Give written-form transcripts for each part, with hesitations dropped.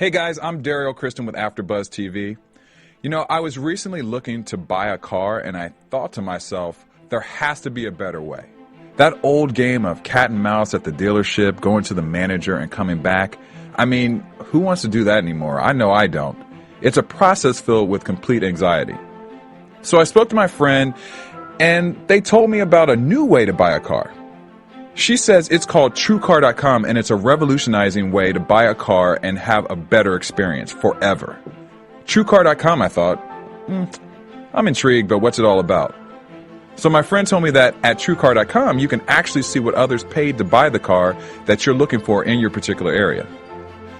Hey guys, I'm Daryl Kristen with AFTERBUZZ TV. You know, I was recently looking to buy a car and I thought to myself, there has to be a better way. That old game of cat and mouse at the dealership, going to the manager and coming back, I mean, who wants to do that anymore? I know I don't. It's a process filled with complete anxiety. So I spoke to my friend and they told me about a new way to buy a car. She says it's called TrueCar.com and it's a revolutionizing way to buy a car and have a better experience forever. TrueCar.com, I thought, I'm intrigued, but what's it all about? So my friend told me that at TrueCar.com you can actually see what others paid to buy the car that you're looking for in your particular area.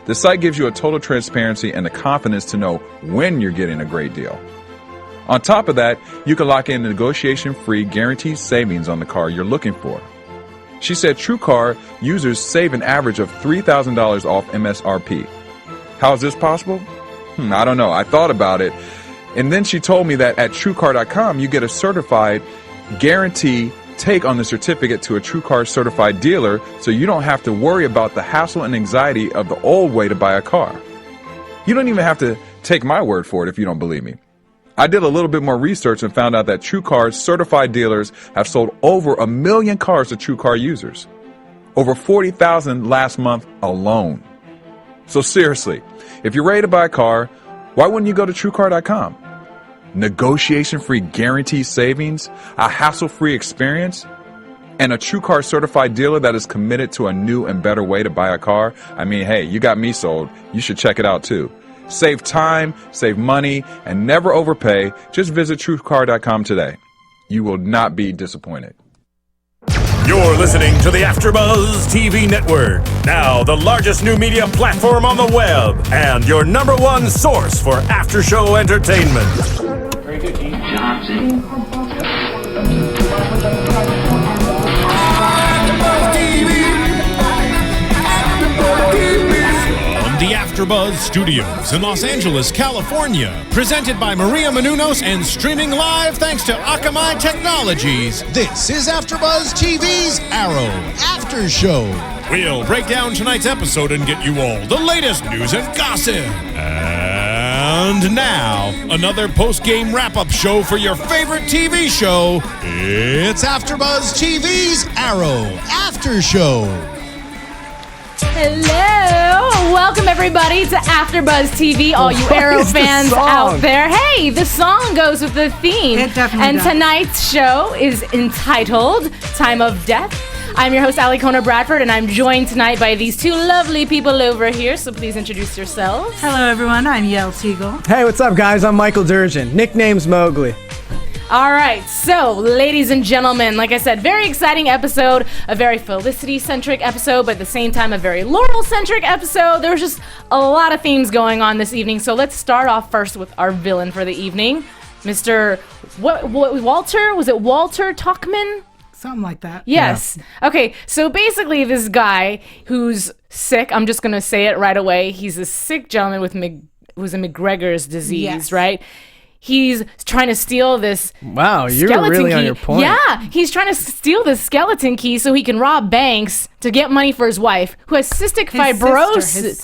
The site gives you a total transparency and the confidence to know when you're getting a great deal. On top of that, you can lock in negotiation-free guaranteed savings on the car you're looking for. She said TrueCar users save an average of $3,000 off MSRP. How is this possible? I don't know. I thought about it. And then she told me that at TrueCar.com you get a certified guarantee take on the certificate to a TrueCar certified dealer, so you don't have to worry about the hassle and anxiety of the old way to buy a car. You don't even have to take my word for it if you don't believe me. I did a little bit more research and found out that TrueCar's certified dealers have sold over 1 million cars to TrueCar users. Over 40,000 last month alone. So seriously, if you're ready to buy a car, why wouldn't you go to TrueCar.com? Negotiation-free guaranteed savings, a hassle-free experience, and a TrueCar certified dealer that is committed to a new and better way to buy a car. I mean, hey, you got me sold. You should check it out too. Save time, save money, and never overpay. Just visit TrueCar.com today. You will not be disappointed. You're listening to the AFTERBUZZ TV Network, now the largest new media platform on the web, and your #1 source for after-show entertainment. Very good, Dean. Johnson. The AFTERBUZZ Studios in Los Angeles, California, presented by Maria Menounos and streaming live thanks to Akamai Technologies. This is AFTERBUZZ TV's Arrow After Show. We'll break down tonight's episode and get you all the latest news and gossip. And now, another post-game wrap-up show for your favorite TV show. It's AFTERBUZZ TV's Arrow After Show. Hello! Welcome everybody to AFTERBUZZ TV, all you Arrow fans out there. Hey, the song goes with the theme. It definitely does. Tonight's show is entitled Time of Death. I'm your host, Alikona Bradford, and I'm joined tonight by these two lovely people over here, so please introduce yourselves. Hello everyone, I'm Yael Tygiel. Hey, what's up guys? I'm Michael Durjan. Nickname's Mowgli. All right, so ladies and gentlemen, like I said, very exciting episode, a very Felicity-centric episode, but at the same time a very Laurel-centric episode. There was just a lot of themes going on this evening, so let's start off first with our villain for the evening, Mr. Walter? Was it Walter Tuchman? Something like that. Yes. Yeah. Okay, so basically this guy who's sick, I'm just going to say it right away, he's a sick gentleman with who's a McGregor's disease, yes. Right? He's trying to steal this you're really key. On your point. Yeah, he's trying to steal this skeleton key so he can rob banks to get money for his wife, who has cystic fibrosis.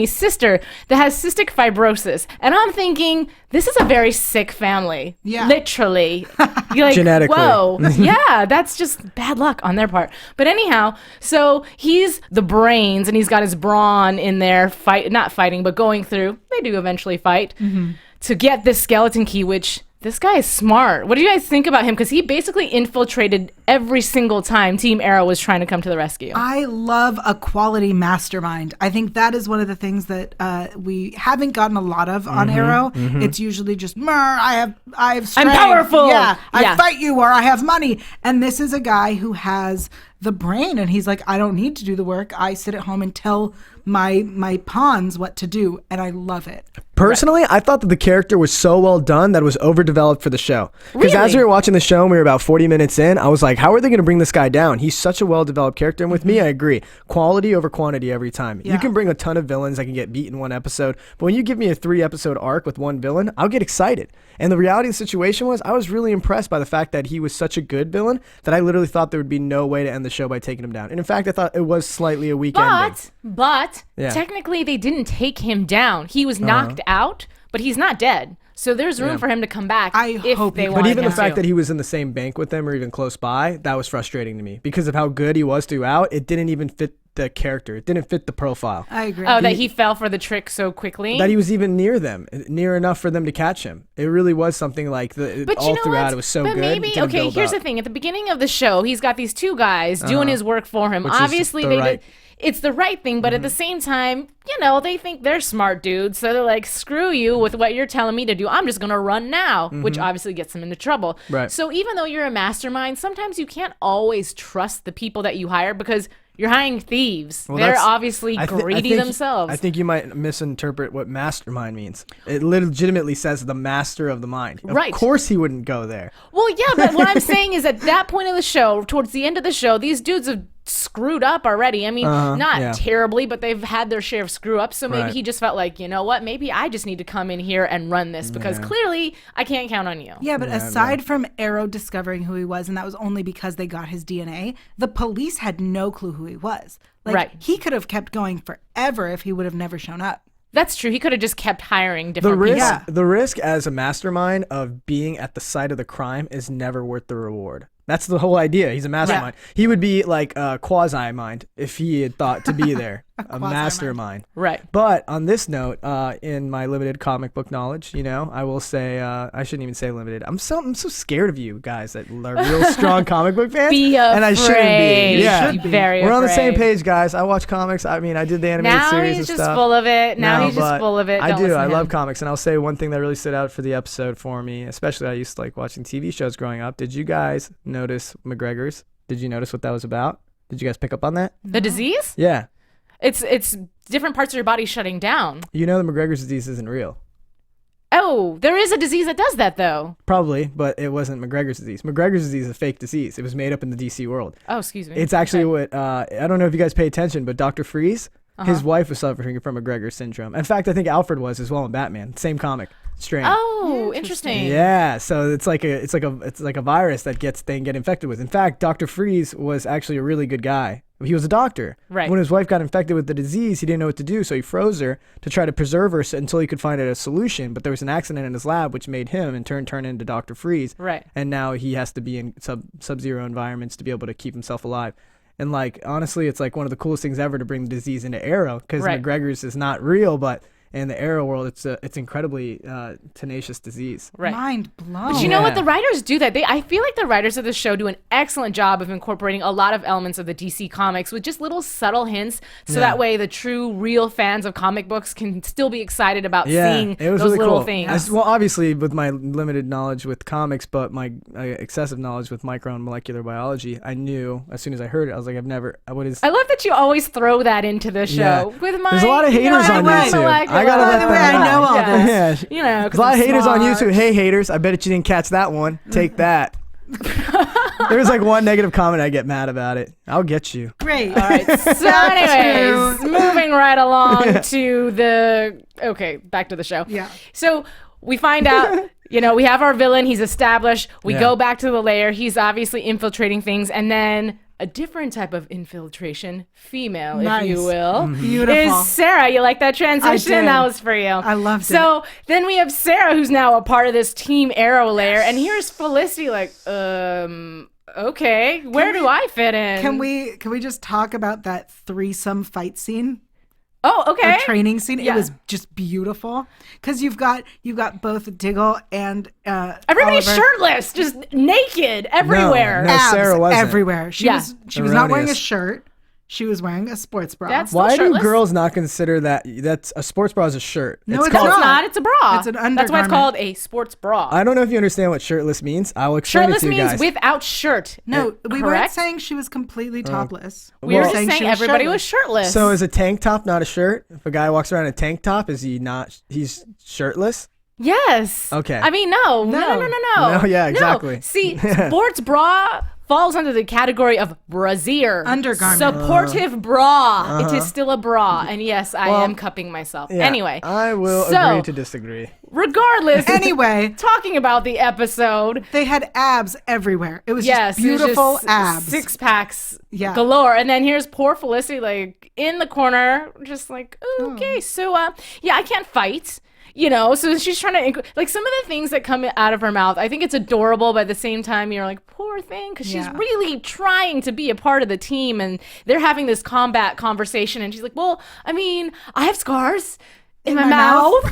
Sister that has cystic fibrosis. And I'm thinking, this is a very sick family. Yeah. Literally. You're like, genetically. Whoa. Yeah, that's just bad luck on their part. But anyhow, so he's the brains, and he's got his brawn in there, not fighting, but going through. They do eventually fight. Mm-hmm. To get this skeleton key, which this guy is smart. What do you guys think about him? Because he basically infiltrated every single time Team Arrow was trying to come to the rescue. I love a quality mastermind. I think that is one of the things that we haven't gotten a lot of on Arrow. Mm-hmm. It's usually just, I have strength. I'm powerful. Yeah, I fight you, or I have money. And this is a guy who has the brain, and he's like, I don't need to do the work. I sit at home and tell my pawns what to do, and I love it. Personally, I thought that the character was so well done that it was overdeveloped for the show. Because as we were watching the show and we were about 40 minutes in, I was like, how are they going to bring this guy down? He's such a well-developed character. And with me, I agree. Quality over quantity every time. Yeah. You can bring a ton of villains that can get beat in one episode. But when you give me a 3-episode arc with one villain, I'll get excited. And the reality of the situation was I was really impressed by the fact that he was such a good villain that I literally thought there would be no way to end the show by taking him down. And in fact, I thought it was slightly a weak ending. But Yeah. technically they didn't take him down. He was knocked out, but he's not dead. So there's room for him to come back if hope they he want. But even the him fact to. that he was in the same bank with them or even close by, that was frustrating to me because of how good he was throughout. It didn't even fit the character. It didn't fit the profile. I agree. Oh, that he fell for the trick so quickly. That he was even near them, near enough for them to catch him. It really was something like But all you know throughout. what? It was so but good. Maybe It didn't okay. build Here's up. the thing: at the beginning of the show, he's got these two guys doing his work for him. Which is Obviously, the they right- did. It's the right thing, but at the same time, you know, they think they're smart dudes, so they're like, "Screw you with what you're telling me to do. I'm just gonna run now," which obviously gets them into trouble. Right. So even though you're a mastermind, sometimes you can't always trust the people that you hire because you're hiring thieves. Well, They're that's- obviously I greedy think- themselves. I think you might misinterpret what mastermind means. It legitimately says the master of the mind. Right. Of course he wouldn't go there. Well, yeah, but what I'm saying is at that point of the show, towards the end of the show, these dudes have screwed up already. I mean, not yeah. terribly, but they've had their share of screw ups. So maybe Right. he just felt like, you know what, maybe I just need to come in here and run this because clearly I can't count on you. Yeah, but aside from Arrow discovering who he was, and that was only because they got his DNA, the police had no clue who he was. Like, Right. he could have kept going forever if he would have never shown up. That's true. He could have just kept hiring The different risk, people. Yeah. the risk as a mastermind of being at the site of the crime is never worth the reward. That's the whole idea. He's a mastermind. He would be like a quasi-mind if he had thought to be there. a quasi-mind. mastermind. Right. But on this note, in my limited comic book knowledge, you know, I will say I shouldn't even say limited. I'm so scared of you guys that are real strong comic book fans. Be afraid. And I shouldn't be. Yeah. should be. Very We're on the same afraid. page, guys. I watch comics. I mean, I did the animated Now series he's and just stuff. full of it. Now No, he's just but full of it. I Don't do. listen I to love him. comics, and I'll say one thing that really stood out for the episode for me, especially I used to like watching TV shows growing up. Did you guys notice McGregor's? Did you notice what that was about? Did you guys pick up on that? The disease? Yeah. It's different parts of your body shutting down. You know the McGregor's disease isn't real. Oh, there is a disease that does that though. Probably, but it wasn't McGregor's disease. McGregor's disease is a fake disease. It was made up in the DC world. Oh, excuse me. It's actually what, I don't know if you guys pay attention, but Dr. Freeze, his wife was suffering from McGregor's syndrome. In fact, I think Alfred was as well in Batman. Same comic strain. Oh, interesting. Yeah, so it's like a virus that they get infected with. In fact, Dr. Freeze was actually a really good guy. He was a doctor. Right. When his wife got infected with the disease, he didn't know what to do, so he froze her to try to preserve her until he could find a solution. But there was an accident in his lab, which made him in turn turn into Dr. Freeze. Right. And now he has to be in sub-zero environments to be able to keep himself alive. And like honestly, it's like one of the coolest things ever to bring the disease into Arrow because Right. McGregor's is not real, but in the Arrow world, it's incredibly tenacious disease. Right. Mind blown. But you know what? Yeah. The writers do that. I feel like the writers of the show do an excellent job of incorporating a lot of elements of the DC comics with just little subtle hints, so that way the true, real fans of comic books can still be excited about seeing it was those really little cool. things. Well, obviously with my limited knowledge with comics, but my excessive knowledge with micro and molecular biology, I knew as soon as I heard it, I was like, I love that you always throw that into the show. Yeah. With my, There's a lot of haters on YouTube. I gotta let By the way, them I know all Yeah. this. Yeah. You know, There's a lot of haters on smart. YouTube. Hey, haters, I bet you didn't catch that one. Take that. There was like one negative comment. I get mad about it. I'll get you. Great. All right. So, anyways, moving right along to back to the show. Yeah. So we find out, we have our villain. He's established. We Yeah. go back to the lair. He's obviously infiltrating things, and then a different type of infiltration, female, if you Nice. will, Beautiful. is Sara. You like that transition? did. That was for you. I loved it. So then we have Sara, who's now a part of this Team Arrow lair, and here's Felicity, like, okay, where do I fit in? Can we just talk about that threesome fight scene? Oh, okay. Or training scene. Yeah. It was just beautiful because you've got both Tygiel and Everybody's Oliver. shirtless, just naked everywhere. No. Abs Sarah wasn't. everywhere. She Yeah. was not wearing a Erroneous. shirt. She was wearing a sports bra. That's Why still do shirtless? girls not consider that's a sports bra is a shirt? No, it's called, It's not. not. It's a bra. It's an That's why it's undergarment. called a sports bra. I don't know if you understand what shirtless means. I'll explain Shirtless it to you means guys. without shirt. no, we weren't correct? saying she was completely topless. We were Well- just saying she was everybody was shirtless. So is a tank top not a shirt? If a guy walks around in a tank top, is he not? He's shirtless? Yes. Okay. I mean, no. No, yeah, exactly. No. See, sports bra falls under the category of brassiere. Undergarment. Supportive bra. It is still a bra. And yes, I am cupping myself. Yeah, Anyway. I will agree to disagree. Regardless. Anyway. Talking about the episode. They had abs everywhere. It was just beautiful abs. 6-packs galore. And then here's poor Felicity like in the corner, just like, okay. So, I can't fight. You know, so she's trying to, like, some of the things that come out of her mouth, I think it's adorable, but at the same time, you're like, poor thing, because she's really trying to be a part of the team, and they're having this combat conversation, and she's like, well, I mean, I have scars in my mouth.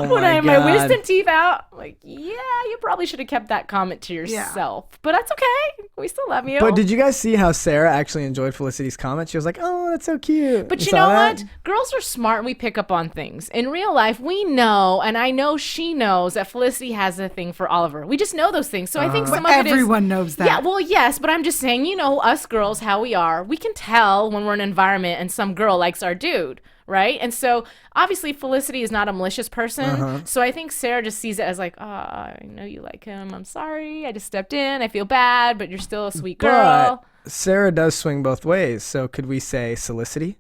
When I have my wisdom teeth out. Like, yeah, you probably should have kept that comment to yourself. But that's okay. We still love you. But did you guys see how Sara actually enjoyed Felicity's comment? She was like, oh, that's so cute. But you know what? Girls are smart and we pick up on things. In real life, we know, and I know she knows, that Felicity has a thing for Oliver. We just know those things. So I think some of it is... Everyone knows that. Yeah, well, yes, but I'm just saying, you know, us girls, how we are. We can tell when we're in an environment and some girl likes our dude. Right? And so obviously Felicity is not a malicious person. So I think Sara just sees it as like, oh, I know you like him. I'm sorry. I just stepped in. I feel bad, but you're still a sweet girl. But Sara does swing both ways. So could we say Solicity?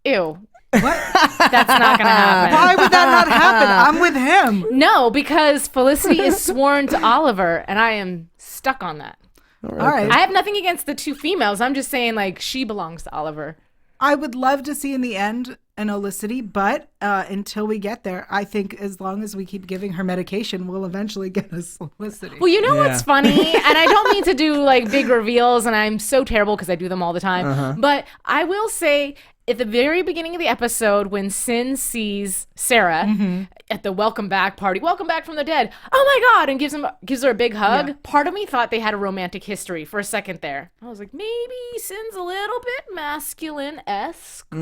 Ew. What? That's not going to happen. Why would that not happen? I'm with him. No, because Felicity is sworn to Oliver, and I am stuck on that. All right. I have nothing against the two females. I'm just saying, like, she belongs to Oliver. I would love to see in the end an Olicity, but until we get there, I think as long as we keep giving her medication, we'll eventually get a Olicity. Well, you know what's funny? And I don't mean to do like big reveals, and I'm so terrible because I do them all the time. But I will say, at the very beginning of the episode, when Sin sees Sara at the welcome back party, welcome back from the dead, oh my God, and gives her a big hug, part of me thought they had a romantic history for a second there. I was like, maybe Sin's a little bit masculine-esque.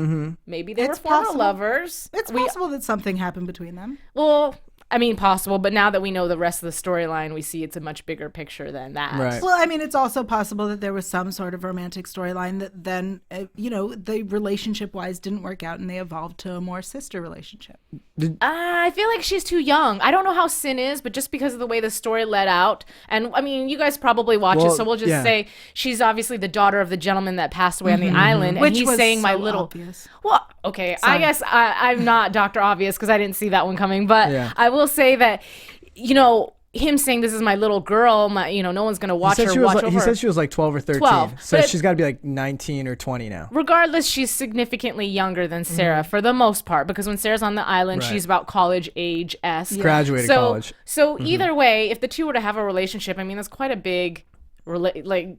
Maybe they were former lovers. It's possible that something happened between them. Well, I mean, possible, but now that we know the rest of the storyline, we see it's a much bigger picture than that. Right. Well, I mean, it's also possible that there was some sort of romantic storyline that then, the relationship-wise didn't work out and they evolved to a more sister relationship. I feel like she's too young. I don't know how Sin is, but just because of the way the story led out, and I mean, you guys probably watch it, so we'll just say she's obviously the daughter of the gentleman that passed away on the island, Which and he's was saying so my little. obvious. Well, okay, I guess I'm not Dr. Obvious because I didn't see that one coming, but I will say that, him saying this is my little girl, no one's gonna watch her. He said she was like 12 or 13. 12, so she's got to be like 19 or 20 now. Regardless, she's significantly younger than Sara for the most part, because when Sarah's on the island, she's about college age-esque. Graduated college. So either way, if the two were to have a relationship, I mean, that's quite a big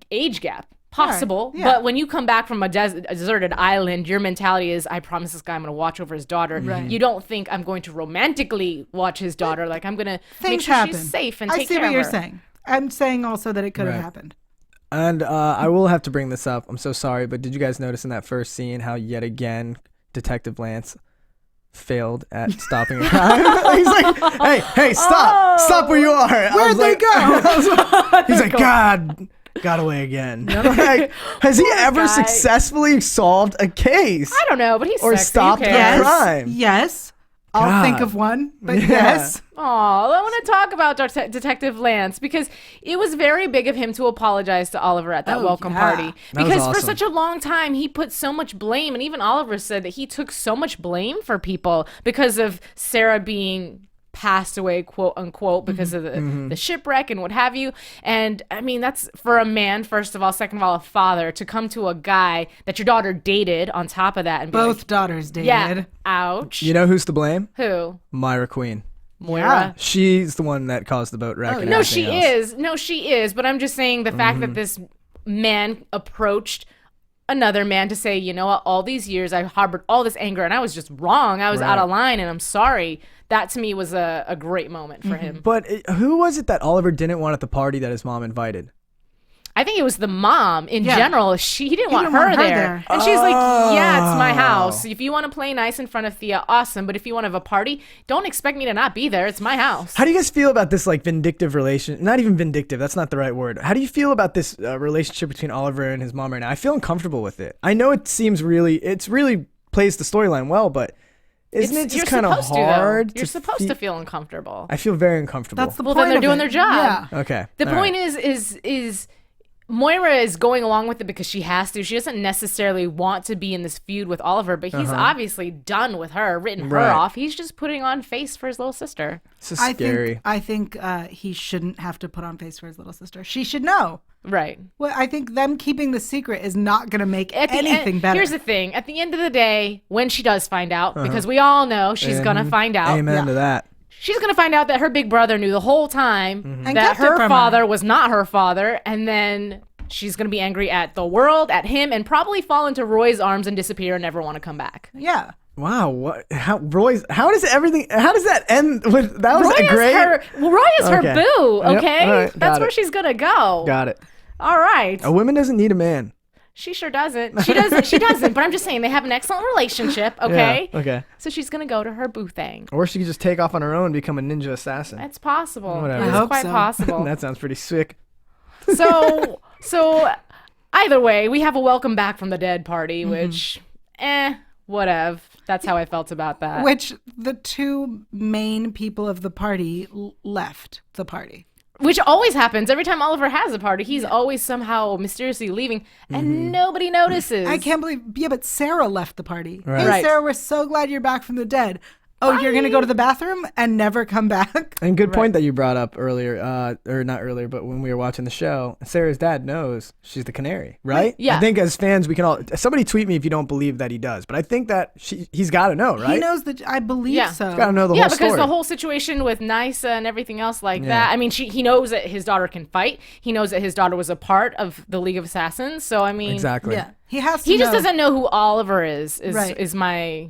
age gap. Possible, but when you come back from a deserted island, your mentality is, I promise this guy I'm going to watch over his daughter. You don't think I'm going to romantically watch his daughter. Like, I'm going to make sure she's safe and take care of her. I see what you're saying. I'm saying also that it could have happened. And I will have to bring this up. I'm so sorry, but did you guys notice in that first scene how yet again Detective Lance failed at stopping a crime? He's like, hey, stop where you are. Where'd they go? He's like, God. Got away again. Like, has he ever successfully solved a case? I don't know, but he's or sexy. stopped a crime. Yes. I'll think of one, but yes. Oh, I want to talk about Detective Lance, because it was very big of him to apologize to Oliver at that welcome party. Because for such a long time, he put so much blame, and even Oliver said that he took so much blame for people because of Sara being passed away, quote unquote, because of the shipwreck and what have you. And I mean, that's for a man, first of all. Second of all, a father, to come to a guy that your daughter dated on top of that and be both daughters dated. Yeah, ouch. You know who's to blame? Who? Myra Queen. Moira. Yeah. She's the one that caused the boat wreck. No, she is. But I'm just saying the fact that this man approached another man to say, you know what, all these years I harbored all this anger and I was just wrong. I was out of line and I'm sorry. That to me was a great moment for him. But who was it that Oliver didn't want at the party that his mom invited? I think it was the mom in general. He didn't want her there. And she's like, yeah, it's my house. If you want to play nice in front of Thea, awesome. But if you want to have a party, don't expect me to not be there. It's my house. How do you guys feel about this like vindictive relation? Not even vindictive. That's not the right word. How do you feel about this relationship between Oliver and his mom right now? I feel uncomfortable with it. I know it seems really plays the storyline well, but isn't it just kind of hard? You're supposed to feel uncomfortable. I feel very uncomfortable. That's the point. Well, then they're doing their job. Yeah. Okay. The point is Moira is going along with it because she has to. She doesn't necessarily want to be in this feud with Oliver, but he's obviously done with her, written her off. He's just putting on face for his little sister. This is scary. I think he shouldn't have to put on face for his little sister. She should know. Right. Well, I think them keeping the secret is not going to make anything better. Here's the thing. At the end of the day, when she does find out, because we all know she's going to find out. Amen to that. She's going to find out that her big brother knew the whole time And that kept it her from father was not her father. And then she's going to be angry at the world, at him, and probably fall into Roy's arms and disappear and never want to come back. Yeah. Wow, what? How does that end with? That was Roy a great. Roy is her boo. Yep, Okay, all right, that's got where it. she's gonna go. Got it. All right. A woman doesn't need a man. She sure doesn't. She doesn't. She doesn't. But I'm just saying they have an excellent relationship. Okay. Yeah, okay. So she's gonna go to her boo thing. Or she could just take off on her own and become a ninja assassin. That's possible. Whatever. It I is hope quite so. possible. That sounds pretty sick. So either way, we have a welcome back from the dead party, which, whatever. That's how I felt about that. Which the two main people of the party left the party. Which always happens. Every time Oliver has a party, he's always somehow mysteriously leaving, and nobody notices. I can't believe, but Sara left the party. Right. Hey, Right. Sara, we're so glad you're back from the dead. Oh, you're going to go to the bathroom and never come back? And good point that you brought up earlier, or not earlier, but when we were watching the show, Sarah's dad knows she's the canary, right? Yeah. I think as fans, we can all, somebody tweet me if you don't believe that he does, but I think that he's got to know, right? He knows that, I believe Yeah. so. He's got to know the Yeah, whole because story. the whole situation with Nysa and everything else like that. I mean, he knows that his daughter can fight. He knows that his daughter was a part of the League of Assassins. So I mean, Exactly. Yeah, he has to he just know. doesn't know who Oliver is. Right. Is my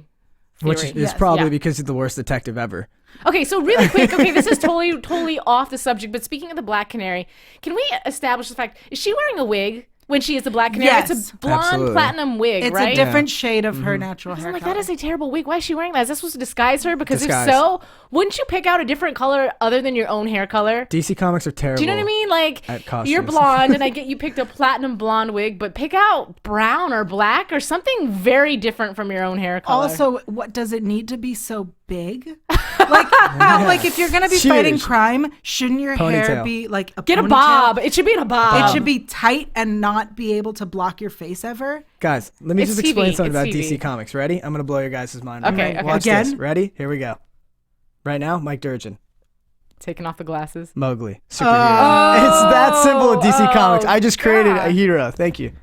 Which theory. is Yes. probably Yeah. because he's the worst detective ever. Okay, so really quick. Okay, this is totally off the subject. But speaking of the Black Canary, can we establish the fact, is she wearing a wig when she is the Black Canary? Yes. It's a blonde Absolutely. platinum wig, It's right? a different shade of her natural I'm hair like, color. that is a terrible wig. Why is she wearing that? Is that supposed to disguise her? Because Disguise. if so, wouldn't you pick out a different color other than your own hair color? DC Comics are terrible. Do you know what I mean? Like, At costumes. you're blonde, and I get you picked a platinum blonde wig, but pick out brown or black or something very different from your own hair color. Also, what does it need to be so big? Like if you're gonna be Huge. fighting crime, shouldn't your hair Ponytail. be like a get a ponytail? bob. It should be in a bob. It should be tight and not be able to block your face ever. Guys, let me It's just explain TV. something about It's DC TV. Comics. Ready? I'm going to blow your guys' mind. Okay, okay. Watch Again? this. Ready? Here we go. Right now, Mike Durjan. Taking off the glasses. Mowgli. Superhero. It's that simple with DC Comics. I just created a God. hero. Thank you.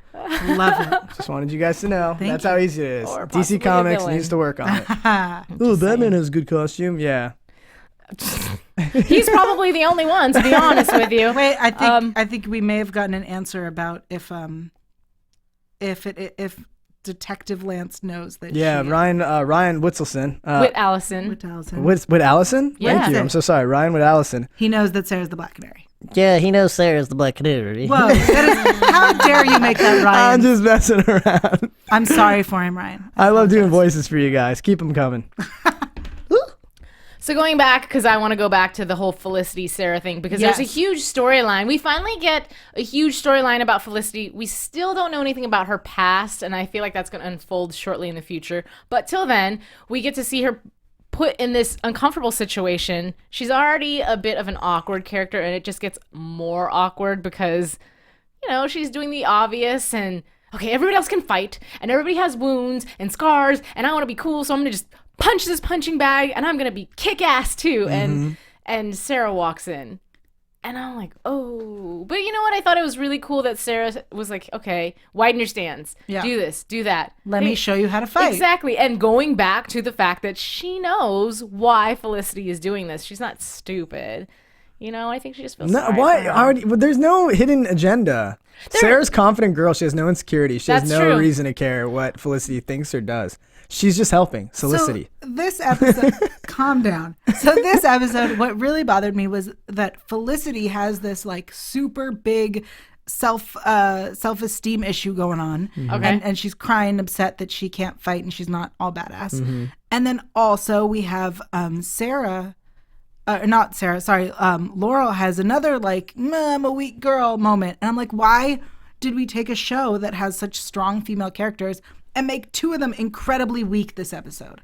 Love it. Just wanted you guys to know. Thank That's you. how easy it is. Or possibly DC a Comics villain. needs to work on it. Oh, Batman has a good costume. Yeah. He's probably the only one, to be honest with you. Wait, I think we may have gotten an answer about if Detective Lance knows that. Yeah, she, Ryan Whitselson. With Allison. with Allison. With Allison? Yeah. Thank you. I'm so sorry. Ryan with Allison. He knows that Sarah's the Black Canary. Yeah, he knows Sarah's the Black Canary. Whoa! That is, how dare you make that, I'm Ryan? just messing around. I'm sorry for him, Ryan. I love doing voices for you guys. Keep them coming. So going back, because I want to go back to the whole Felicity Sara thing, because there's a Yes. huge storyline. We finally get a huge storyline about Felicity. We still don't know anything about her past, and I feel like that's going to unfold shortly in the future. But till then, we get to see her put in this uncomfortable situation. She's already a bit of an awkward character, and it just gets more awkward because, you know, she's doing the obvious and, okay, everybody else can fight, and everybody has wounds and scars, and I want to be cool, so I'm going to just punch this punching bag, and I'm going to be kick-ass too. And Sara walks in. And I'm like, oh. But you know what? I thought it was really cool that Sara was like, okay, widen your stance. Yeah. Do this. Do that. Let me show you how to fight. Exactly. And going back to the fact that she knows why Felicity is doing this. She's not stupid. You know, I think she just feels No, sorry why? for her. Already, but there's no hidden agenda. Sarah's a confident girl. She has no insecurity. She has That's no true. reason to care what Felicity thinks or does. She's just helping. Solicity. So this episode, calm down. So this episode, what really bothered me was that Felicity has this like super big self-esteem issue going on. Okay. And she's crying, upset that she can't fight and she's not all badass. And then also we have Sara. Not Sara, sorry. Laurel has another like, I'm a weak girl moment. And I'm like, why did we take a show that has such strong female characters and make two of them incredibly weak this episode?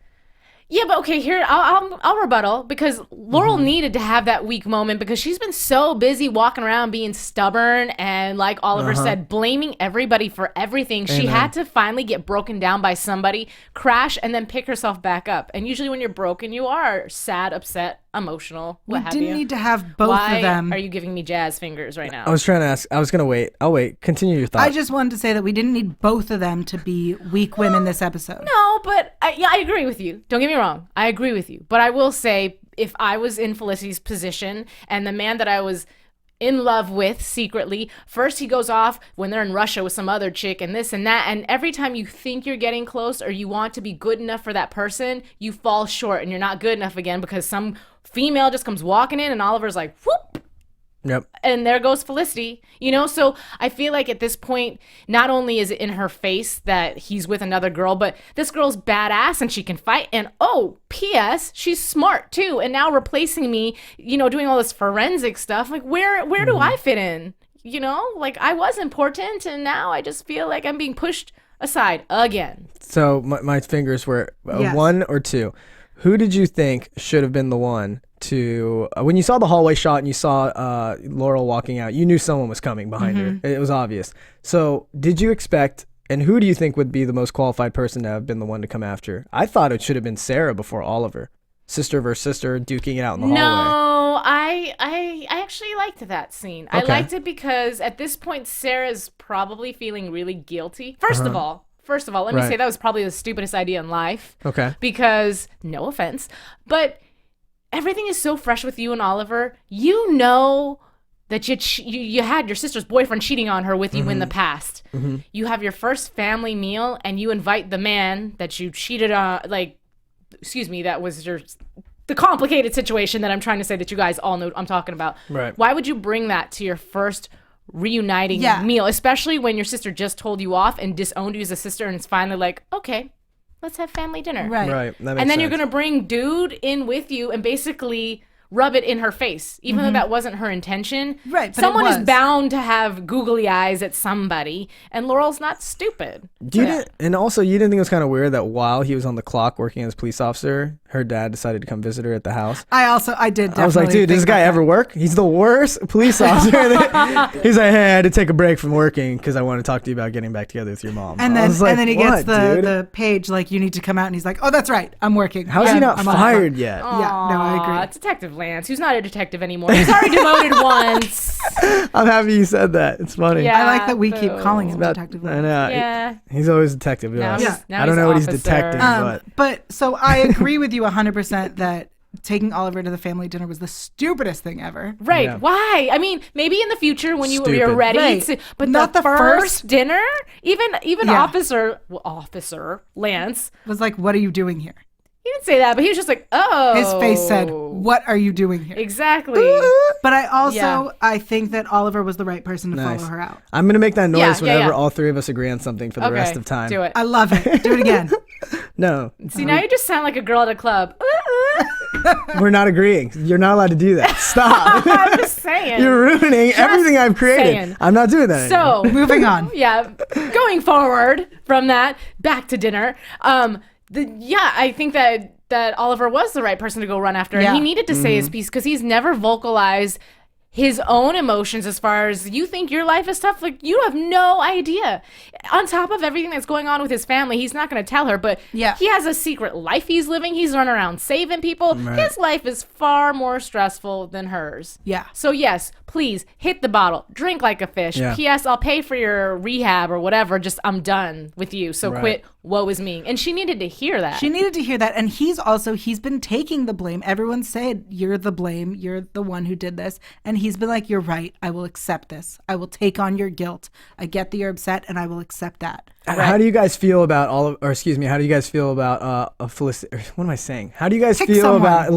Yeah, but okay, here I'll rebuttal because Laurel needed to have that weak moment because she's been so busy walking around being stubborn and, like Oliver said, blaming everybody for everything. She had to finally get broken down by somebody, crash, and then pick herself back up. And usually when you're broken, you are sad, upset, emotional, what have you. We didn't need to have both of them. Why are you giving me jazz fingers right now? I was trying to ask. I was going to wait. I'll wait. Continue your thought. I just wanted to say that we didn't need both of them to be weak women this episode. No, but I agree with you. Don't get me wrong. I agree with you. But I will say, if I was in Felicity's position and the man that I was in love with secretly, first he goes off when they're in Russia with some other chick and this and that, and every time you think you're getting close or you want to be good enough for that person, you fall short and you're not good enough again because some female just comes walking in and Oliver's like, whoop. Yep. And there goes Felicity, so I feel like at this point, not only is it in her face that he's with another girl, but this girl's badass and she can fight. And P.S., she's smart too. And now replacing me, doing all this forensic stuff, like where do I fit in? Like I was important and now I just feel like I'm being pushed aside again. So my fingers were Yes. 1 or 2. Who did you think should have been the one to when you saw the hallway shot and you saw Laurel walking out, you knew someone was coming behind her. It was obvious. So did you expect, and who do you think would be the most qualified person to have been the one to come after? I thought it should have been Sara before Oliver. Sister versus sister duking it out in the hallway. No, I actually liked that scene. I liked it because at this point Sarah's probably feeling really guilty. First of all, let me say that was probably the stupidest idea in life. Okay. Because, no offense, but everything is so fresh with you and Oliver. You know that you had your sister's boyfriend cheating on her with you in the past. You have your first family meal and you invite the man that you cheated on, that was the complicated situation that I'm trying to say that you guys all know I'm talking about. Right. Why would you bring that to your first reuniting meal, especially when your sister just told you off and disowned you as a sister and it's finally like, okay, let's have family dinner. Right. Right. That makes And then sense. you're going to bring dude in with you and basically rub it in her face, even though that wasn't her intention. Right, but Someone it is was. bound to have googly eyes at somebody, and Laurel's not stupid. And also, you didn't think it was kind of weird that while he was on the clock working as a police officer, her dad decided to come visit her at the house? I did definitely I was like, dude, does this think guy about ever work? He's the worst police officer. He's like, hey, I had to take a break from working because I want to talk to you about getting back together with your mom. And I then, was like, and then he what, gets dude? the page like, you need to come out, and he's like, oh, that's right, I'm working. How's he not I'm on fired clock. yet? Yeah, no, I agree. Aw, Detective Lance, who's not a detective anymore. He's already demoted once. I'm happy you said that. It's funny. Yeah. I like that we keep boo. calling him About- Detective I Lance. know. Yeah. He's always a detective. Now yes. he's- now I don't he's know what he's officer. detecting, But so I agree with you 100% that taking Oliver to the family dinner was the stupidest thing ever. Right. Yeah. Why? I mean, maybe in the future when you're Stupid. ready, Right. but Not the the first first- dinner, even Yeah. Officer Lance, Was like, what are you doing here? he didn't say that, but he was just like, oh. His face said, what are you doing here? Exactly. But I also, Yeah. I think that Oliver was the right person to Nice. follow her out. I'm going to make that noise Yeah, whenever yeah. all three of us agree on something for the rest of time. Do it. I love it. Do it again. No, See, now you just sound like a girl at a club. we're not agreeing. You're not allowed to do that. Stop. I'm just saying. You're ruining everything I've created. saying. I'm not doing that anymore. So Moving on. yeah, going forward from that, back to dinner. I think that Oliver was the right person to go run after. Yeah. And he needed to say his piece because he's never vocalized his own emotions as far as you think your life is tough. Like, you have no idea. On top of everything that's going on with his family, he's not going to tell her, but Yeah. he has a secret life he's living. He's running around saving people. Right. His life is far more stressful than hers. Yeah. So yes, please hit the bottle, drink like a fish. Yeah. P.S. I'll pay for your rehab or whatever. Just I'm done with you. So Right. quit. Woe is me. And she needed to hear that. She needed to hear that. And he's been taking the blame. Everyone said, you're the blame. You're the one who did this. And he's been like, you're right. I will accept this. I will take on your guilt. I get that you're upset and I will accept that. How do you guys feel about how do you guys feel about Felicity? What am I saying? How do you guys Pick feel someone. about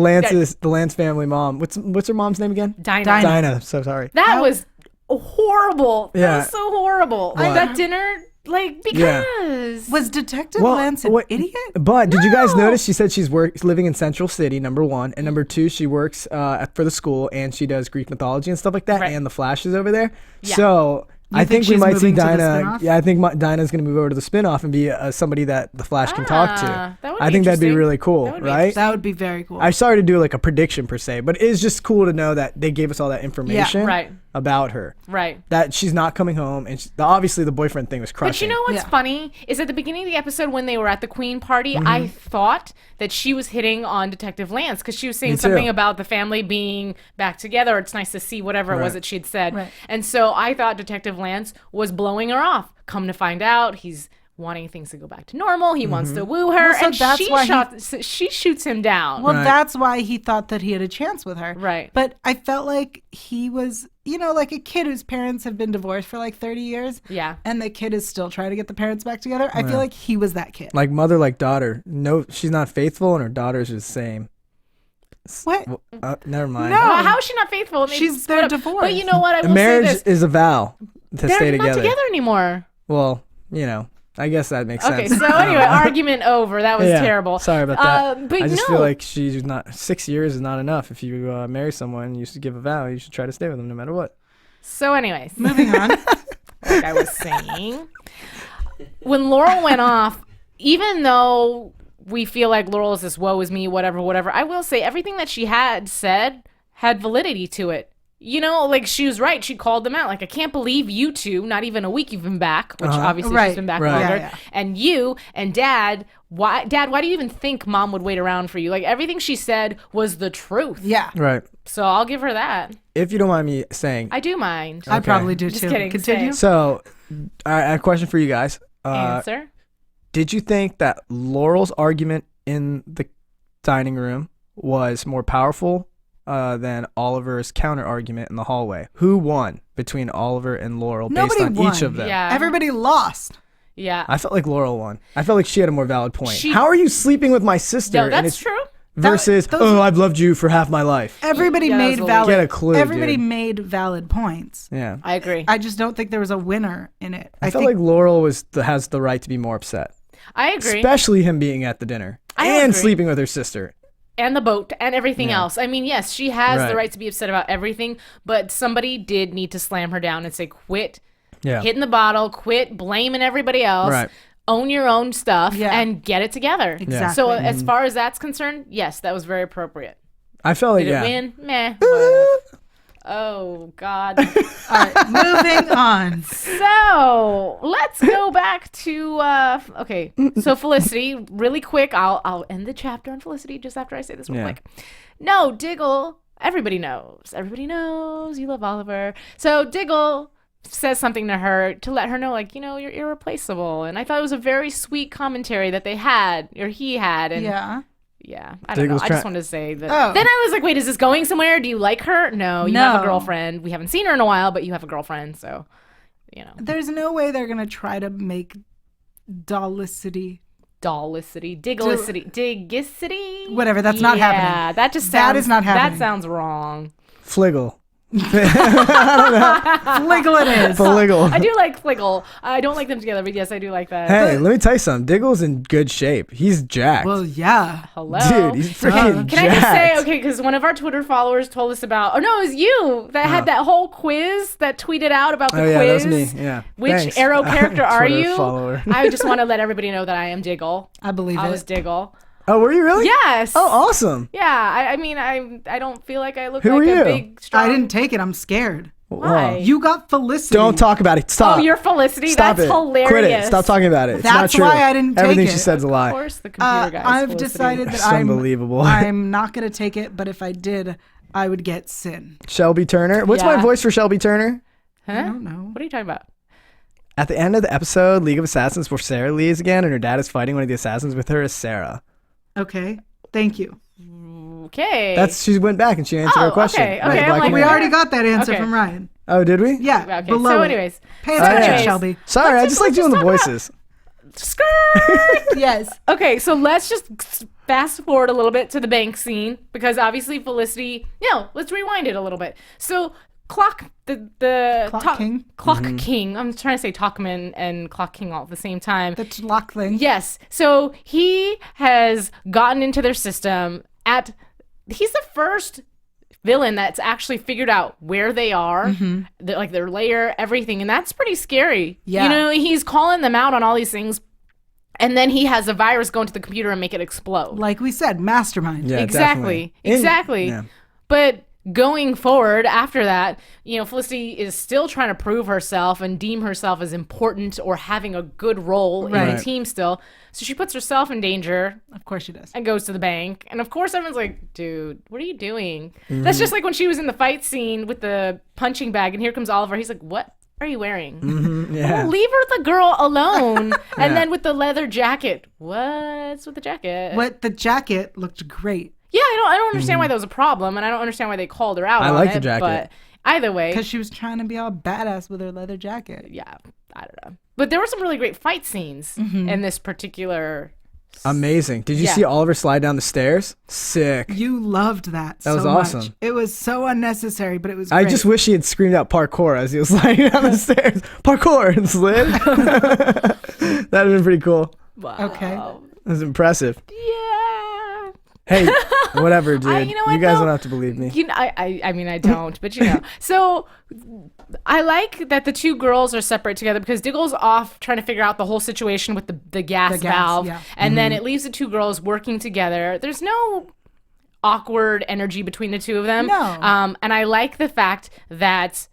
the Lance family mom? What's her mom's name again? Dinah. Dinah. So sorry. That was horrible. Yeah. That was so horrible. What? That dinner, like, because. Was Detective Lance an idiot? But did you guys No. notice she said she's living in Central City, number one, and number two, she works for the school and she does Greek mythology and stuff like that, Right. and the Flash is over there. Yeah. So I think we she's might see moving to the Dinah. spinoff? Yeah, I think Dinah's going to move over to the spinoff and be somebody that the Flash can talk to. That would I be think that'd be interesting. really cool, That would be right? That would be very cool. I started to do like a prediction per se, but it's just cool to know that they gave us all that information right. about her. Right. That she's not coming home, and obviously the boyfriend thing was crushing. But you know what's Yeah. funny is at the beginning of the episode when they were at the Queen party, Mm-hmm. I thought that she was hitting on Detective Lance because she was saying Me too. something about the family being back together. It's nice to see whatever it was Right. that she had said. Right. And so I thought Detective Lance was blowing her off. Come to find out, he's wanting things to go back to normal. He wants to woo her, Well, so and that's why she shoots him down. Well, Right. that's why he thought that he had a chance with her. Right. But I felt like he was, like a kid whose parents have been divorced for like 30 years. Yeah. And the kid is still trying to get the parents back together. I feel like he was that kid. like mother, like daughter. No, she's not faithful, and her daughter's the same. What? Never mind. No. Well, how is she not faithful? They She's- split they're up. divorced. But you know what? I A will marriage say this. is a vow to They're stay not together. together anymore. Well, I guess that makes Okay, sense. so anyway, argument over. That was Yeah, terrible. Sorry about that. But I just no. feel like she's not. 6 years is not enough. If you marry someone, you should give a vow. You should try to stay with them no matter what. So, anyways, Moving on. like I was saying, when Laurel went off, even though we feel like Laurel is this woe is me, whatever, I will say everything that she had said had validity to it. Like she was right. She called them out. Like, I can't believe you two, not even a week you've been back, which obviously Right. she's been back Right. longer. Yeah. And you and Dad, why do you even think Mom would wait around for you? Like, everything she said was the truth. Yeah. Right. So I'll give her that. If you don't mind me saying. I do mind. I probably do Just too. kidding. Continue. So, I have a question for you guys. Answer. Did you think that Laurel's argument in the dining room was more powerful than Oliver's counter argument in the hallway? Who won between Oliver and Laurel based Nobody on won. each of them? Yeah. Everybody lost. Yeah. I felt like Laurel won. I felt like she had a more valid point. She- How are you sleeping with my sister? No, And that's it's true. Versus, those- I've loved you for half my life. Everybody Yeah, that made was valid. Get a clue, Everybody dude. made valid points. Yeah. I agree. I just don't think there was a winner in it. I felt think like Laurel has the right to be more upset. I agree. Especially him being at the dinner. I and agree. sleeping with her sister. And the boat and everything else. I mean, yes, she has the Right. right to be upset about everything, but somebody did need to slam her down and say, quit Yeah. hitting the bottle, quit blaming everybody else. Right. Own your own stuff Yeah. and get it together. Exactly. So as far as that's concerned, yes, that was very appropriate. I felt like, Did yeah. it win? Meh. Whatever. Oh, God. All right, moving on. So let's go back to okay. So Felicity, really quick. I'll end the chapter on Felicity just after I say this real Yeah. quick. No, Diggle. Everybody knows. Everybody knows you love Oliver. So Diggle says something to her to let her know, like, you're irreplaceable. And I thought it was a very sweet commentary that they had, or he had. And Yeah. I don't know. Diggle's I just try- wanted to say that. Oh. Then I was like, wait, is this going somewhere? Do you like her? No, you have a No. girlfriend. We haven't seen her in a while, but you have a girlfriend, so There's no way they're gonna try to make Dollicity. Dollicity, Diggicity. Whatever, that's not happening. Yeah, that just That sounds, is not happening. That sounds wrong. Fliggle. Fliggle it is. Fliggle. I do like Fliggle. I don't like them together, but yes, I do like that. Hey, let me tell you something. Diggle's in good shape. He's jacked. Well, yeah. Hello. Dude, he's freaking Can I just say, jacked. okay, because one of our Twitter followers told us about, no, it was you that had that whole quiz that tweeted out about the Oh, yeah, quiz. that was me. Yeah. Which Thanks. Arrow character are Twitter you? follower. I just want to let everybody know that I am Diggle. I believe I it. was Diggle. Oh, were you really? Yes. Oh, awesome. Yeah, I mean, I don't feel like I look Who like are a you? big, strong... I didn't take it. I'm scared. Why? You got Felicity. Don't talk about it. Stop. Oh, you're Felicity? Stop That's it. hilarious. Quit it. Stop talking about it. It's That's not true. why I didn't take Everything it. she said's a lie. Of course, the computer guy. I've decided that It's I'm unbelievable. I'm not gonna take it, but if I did, I would get Sin. Shelby Turner. What's my Yeah. voice for Shelby Turner? Huh? I don't know. What are you talking about? At the end of the episode, League of Assassins, where Sara leaves again and her dad is fighting one of the assassins with her, is Sara. Okay. Thank you. Okay. She went back and she answered her question. okay, Right, okay, Black I'm like, and We White. already got that answer Okay. from Ryan. Oh, did we? Yeah. Okay, Below so it. anyways. Pay So attention, anyways. Shelby. Sorry, I just like doing the talk about- voices. Skirt! Yes. Okay, so let's just fast forward a little bit to the bank scene because obviously Felicity. No, let's rewind it a little bit. So Clock King. Clock King. I'm trying to say Talkman and Clock King all at the same time. The lock thing. Yes. So he has gotten into their system he's the first villain that's actually figured out where they are, their lair, everything, and that's pretty scary. Yeah. You know, he's calling them out on all these things, and then he has a virus go into the computer and make it explode. Like we said, mastermind. Yeah, Exactly. definitely. Exactly. Yeah. But going forward after that, you know, Felicity is still trying to prove herself and deem herself as important or having a good role in Right. the team still. So she puts herself in danger Of course she does. and goes to the bank. And of course, everyone's like, dude, what are you doing? That's just like when she was in the fight scene with the punching bag, and here comes Oliver. He's like, what are you wearing? Yeah. Oh, leave the girl alone. And then with the leather jacket. What's with the jacket? What the jacket looked great Yeah, I don't understand why that was a problem, and I don't understand why they called her out I on like it, the jacket. But either way, because she was trying to be all badass with her leather jacket. yeah, I don't know. But there were some really great fight scenes in this particular. Amazing. Did you Yeah. see Oliver slide down the stairs? Sick. You loved that. That was so awesome. Much. It was so unnecessary, but it was. I great. just wish he had screamed out parkour as he was sliding down the stairs. Parkour and slid. That'd have been pretty cool. Wow. Okay. That was impressive. Yeah. Hey, whatever, dude. you know what, guys though? don't have to believe me. You know, I mean, I don't, but you know. So I like that the two girls are separate together because Diggle's off trying to figure out the whole situation with the gas valve. yeah. And then it leaves the two girls working together. There's no awkward energy between the two of them. No. And I like the fact that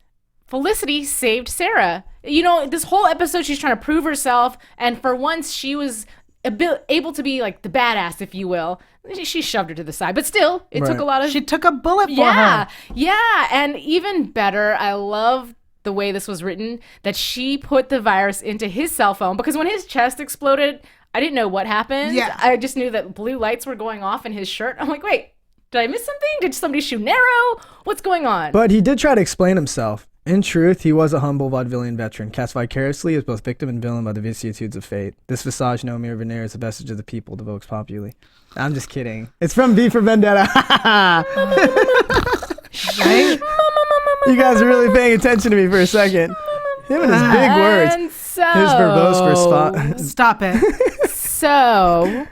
Felicity saved Sara. You know, this whole episode, she's trying to prove herself. And for once, she was able to be like the badass, if you will. She shoved her to the side, but still, it took Right. a lot of. She took a bullet for Yeah, her. yeah, and even better, I love the way this was written. That she put the virus into his cell phone because when his chest exploded, I didn't know what happened. Yeah. I just knew that blue lights were going off in his shirt. I'm like, wait, did I miss something? Did somebody shoot an arrow? What's going on? But he did try to explain himself. In truth, he was a humble vaudevillian veteran, cast vicariously as both victim and villain by the vicissitudes of fate. This visage no mere veneer is a vestige of the people, the vox populi. I'm just kidding. It's from V for Vendetta. Right? You guys are really paying attention to me for a second. Him and his big words. And so, His verbose for spot. Stop it. So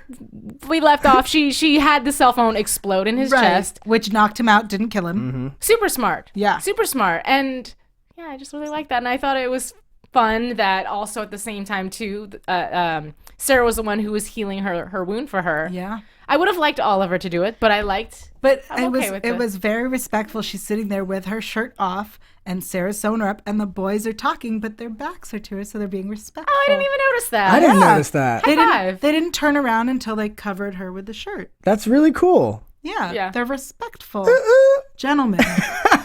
we left off. She had the cell phone explode in his chest. Which knocked him out, didn't kill him. Super smart. Yeah. Super smart. And yeah, I just really like that. And I thought it was fun that also at the same time too, Sara was the one who was healing her wound for her. Yeah. I would have liked Oliver to do it, but I liked. But I'm okay with it was very respectful. She's sitting there with her shirt off, and Sarah's sewing her up, and the boys are talking, but their backs are to her, so they're being respectful. Oh, I didn't even notice that. I didn't Yeah. notice that. They High five. didn't turn around until they covered her with the shirt. That's really cool. Yeah, Yeah. they're respectful gentlemen.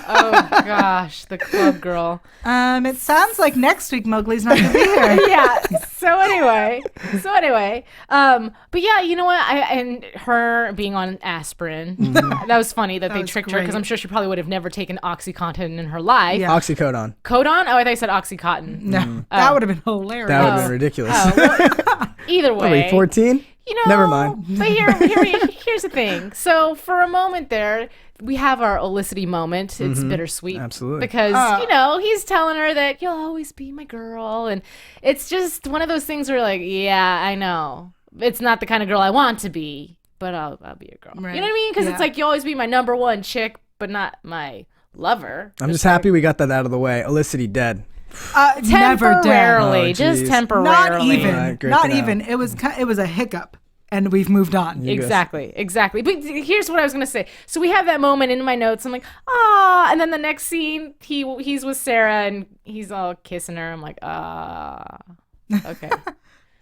Oh gosh, the club girl. It sounds like next week Mowgli's not gonna be here. Yeah. So anyway, but yeah, you know what? And her being on asprin, that was funny that they was tricked her because great. I'm sure she probably would have never taken OxyContin in her life. Yeah. Oxycodone. Codon? Oh, I thought you said OxyContin. No, that would have been hilarious. That would have been ridiculous. Oh, well, either What are we, way. 14? You know, Never mind. But here's the thing. So for a moment there, we have our Olicity moment. It's bittersweet. Absolutely. Because, you know, he's telling her that you'll always be my girl. And it's just one of those things where like, yeah, I know. It's not the kind of girl I want to be, but I'll be your girl. Right. You know what I mean? Because Yeah. it's like you always be my number one chick, but not my lover. I'm just happy we got that out of the way. Olicity dead. Never dead. Temporarily. Oh, just geez. temporarily. Not even. Right, great Not to know. even. It was a hiccup, and we've moved on. Exactly. But here's what I was gonna say. So we have that moment in my notes. I'm like, ah, and then the next scene, he's with Sara and he's all kissing her. I'm like, ah, okay.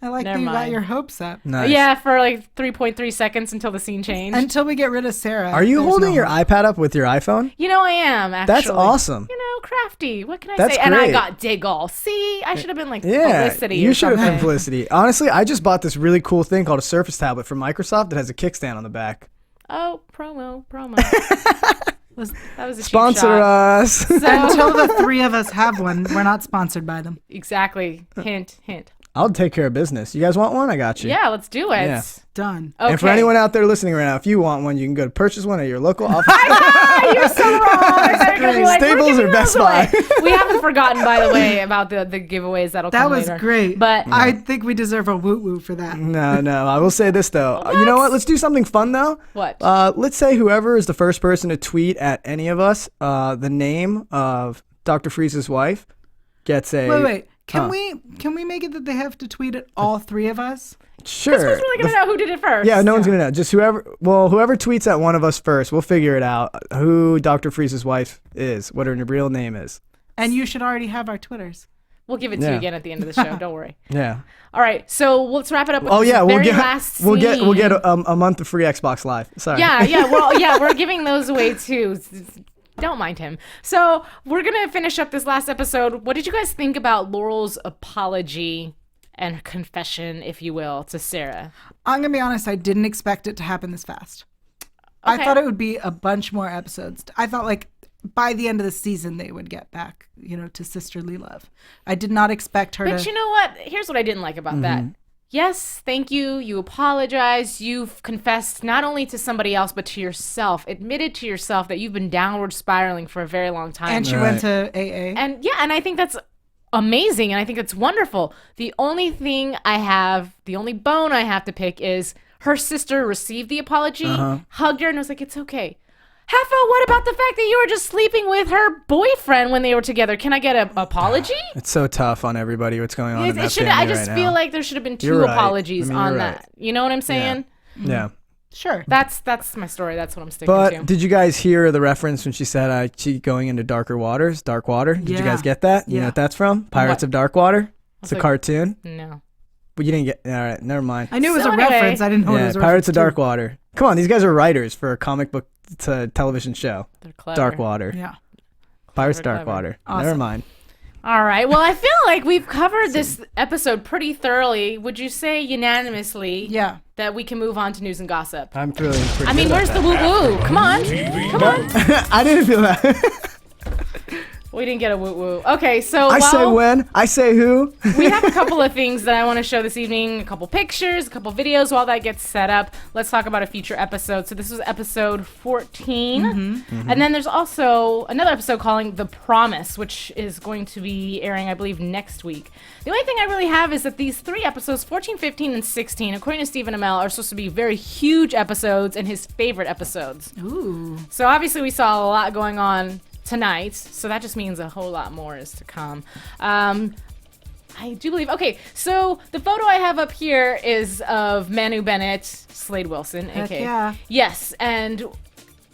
I like that Never you got mind. your hopes up. Nice. Yeah, for like 3.3 seconds until the scene changed. Until we get rid of Sarah. Are you there's holding no your hope. iPad up with your iPhone? you know I am actually. That's awesome. You know, crafty. What can I That's say? And I great. got Diggle. See, I should have been like Yeah, Felicity. you or should have been something. Felicity. Honestly, I just bought this really cool thing called a Surface tablet from Microsoft that has a kickstand on the back. Oh, promo. that was a cheap Sponsor shot. us. Until the three of us have one, we're not sponsored by them. Exactly. Hint. I'll take care of business. You guys want one? I got you. Yeah, let's do it. Yeah. Done. Okay. And for anyone out there listening right now, if you want one, you can go to purchase one at your local office. You're so wrong. I thought you were gonna be like, we're Staples giving or Best those away. Buy. We haven't forgotten, by the way, about the giveaways that'll That come was later. great. But I think we deserve a woot woot for that. No. I will say this, though. You know what? Let's do something fun, though. What? Let's say whoever is the first person to tweet at any of us the name of Dr. Freeze's wife gets a... Wait. Can we make it that they have to tweet at all three of us? Sure. who's really gonna know who did it first? Yeah, no one's gonna know. Just whoever tweets at one of us first, we'll figure it out. Who Dr. Freeze's wife is, what her real name is. And you should already have our Twitters. We'll give it to you again at the end of the show. Don't worry. Yeah. All right, so let's wrap it up with Oh this yeah, very last scene. we'll get a month of free Xbox Live. Sorry. Yeah, we're giving those away too. Don't mind him. So we're gonna finish up this last episode. What did you guys think about Laurel's apology and confession, if you will, to Sara? I'm gonna be honest, I didn't expect it to happen this fast. Okay. I thought it would be a bunch more episodes. I thought like by the end of the season they would get back, to sisterly love. I did not expect her But to. you know what? Here's what I didn't like about that. Yes, thank you. You apologize. You've confessed not only to somebody else, but to yourself. Admitted to yourself that you've been downward spiraling for a very long time. And she went to AA. And I think that's amazing. And I think that's wonderful. The only bone I have to pick is her sister received the apology, hugged her, and was like, it's okay. Heffa, what about the fact that you were just sleeping with her boyfriend when they were together? Can I get an apology? It's so tough on everybody what's going on in that family I just right feel now. like there should have been two You're right. apologies I mean, on you're that. right. You know what I'm saying? Yeah. Sure. That's my story. That's what I'm sticking But to. did you guys hear the reference when she said she going into dark water? Did you guys get that? You know what that's from? Pirates What? of Dark Water. It's a like- cartoon. No. But you didn't get. All right, never mind. I knew it was So a anyway- reference. I didn't know it Yeah, was a Pirates of reference Dark Water. Come on, these guys are writers for a comic book to television show. They're clever. Dark Water. to. Yeah. Pirates of Clever, Dark clever. Water. Awesome. Never mind. All right. Well, I feel like we've covered this episode pretty thoroughly. Would you say unanimously Yeah. that we can move on to news and gossip? I'm feeling pretty I mean, good where's about the woo woo? Come on. Come on. that. I didn't feel that. We didn't get a woo woo. Okay, so I say when. I say who. we have a couple of things that I want to show this evening, a couple pictures, a couple videos. While that gets set up, let's talk about a future episode. So this was episode 14. And then there's also another episode calling The Promise, which is going to be airing, I believe, next week. The only thing I really have is that these three episodes, 14, 15, and 16, according to Stephen Amell, are supposed to be very huge episodes and his favorite episodes. Ooh. So obviously we saw a lot going on tonight, so that just means a whole lot more is to come. I do believe. Okay, so the photo I have up here is of Manu Bennett, Slade Wilson, aka. yeah. Yes, and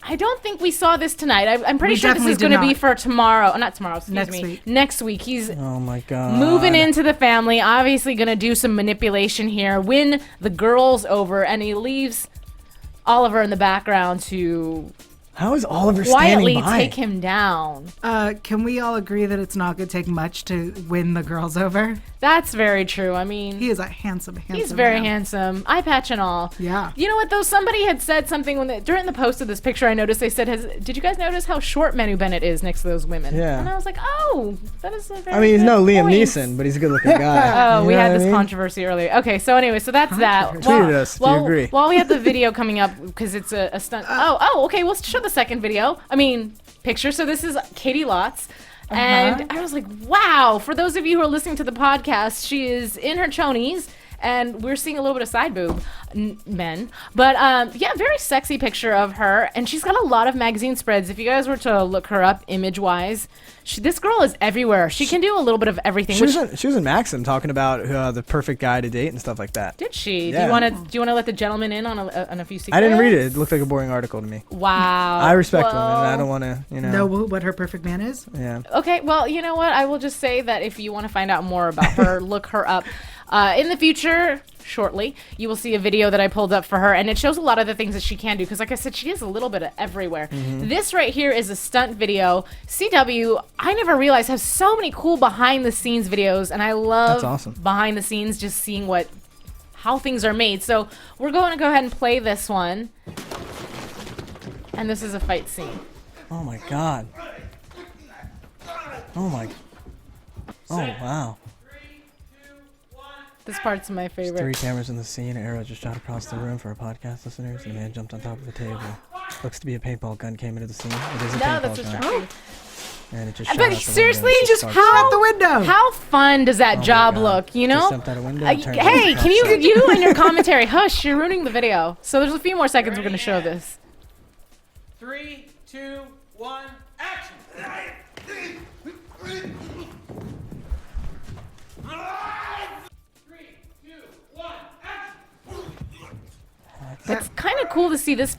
I don't think we saw this tonight. I'm pretty We sure this definitely is did going to be not. for tomorrow. Not tomorrow, excuse Next me. week. Next week. He's Oh my god. moving into the family, obviously going to do some manipulation here, win the girls over, and he leaves Oliver in the background to How is Oliver quietly standing by? take him down. Can we all agree that it's not going to take much to win the girls over? That's very true. I mean, He is a handsome he's very man. handsome, eye patch and all. Yeah. You know what though? Somebody had said something during the post of this picture. I noticed they said, "Did you guys notice how short Manu Bennett is next to those women?" Yeah. And I was like, "Oh, that is a very." I mean, he's good no Liam point. Neeson, but he's a good-looking guy. Oh, You we know had what I this mean? controversy earlier. Okay, so anyway, so that's that. Tweeted us if you agree. While we have the video coming up, because it's a stunt. Okay, we'll show the second video. I mean, picture. So this is Katie Lotz. And I was like, wow. For those of you who are listening to the podcast, she is in her chonies. And we're seeing a little bit of side boob men. But yeah, very sexy picture of her. And she's got a lot of magazine spreads. If you guys were to look her up image-wise, this girl is everywhere. She can do a little bit of everything. She was in Maxim talking about the perfect guy to date and stuff like that. Did she? Yeah. Do you want to let the gentleman in on a few secrets? I didn't read it. It looked like a boring article to me. Wow. I respect Well, women. I don't want to, Know what her perfect man is? Yeah. Okay, well, you know what? I will just say that if you want to find out more about her, look her up. In the future, shortly, you will see a video that I pulled up for her, and it shows a lot of the things that she can do, because like I said, she is a little bit of everywhere. This right here is a stunt video. CW, I never realized, has so many cool behind-the-scenes videos, and I love That's awesome. behind the scenes, just seeing how things are made. So we're going to go ahead and play this one. And this is a fight scene. Oh my god. Oh my. Oh wow. This part's my There's favorite. 3 cameras in the scene. Arrow just shot across the room for our podcast listeners. The man jumped on top of a table. Looks to be a paintball gun came into the scene. It is a No, paintball that's gun. distracting. And it just shot But out the seriously, window. just Starts- out the window. How fun does that Oh my job God. look? You Just know? jumped out a window and turned Hey, around can and shot. you and your commentary? Hush, you're ruining the video. So there's a few more seconds we're going to show this. 3, 2, 1, action! It's kind of cool to see this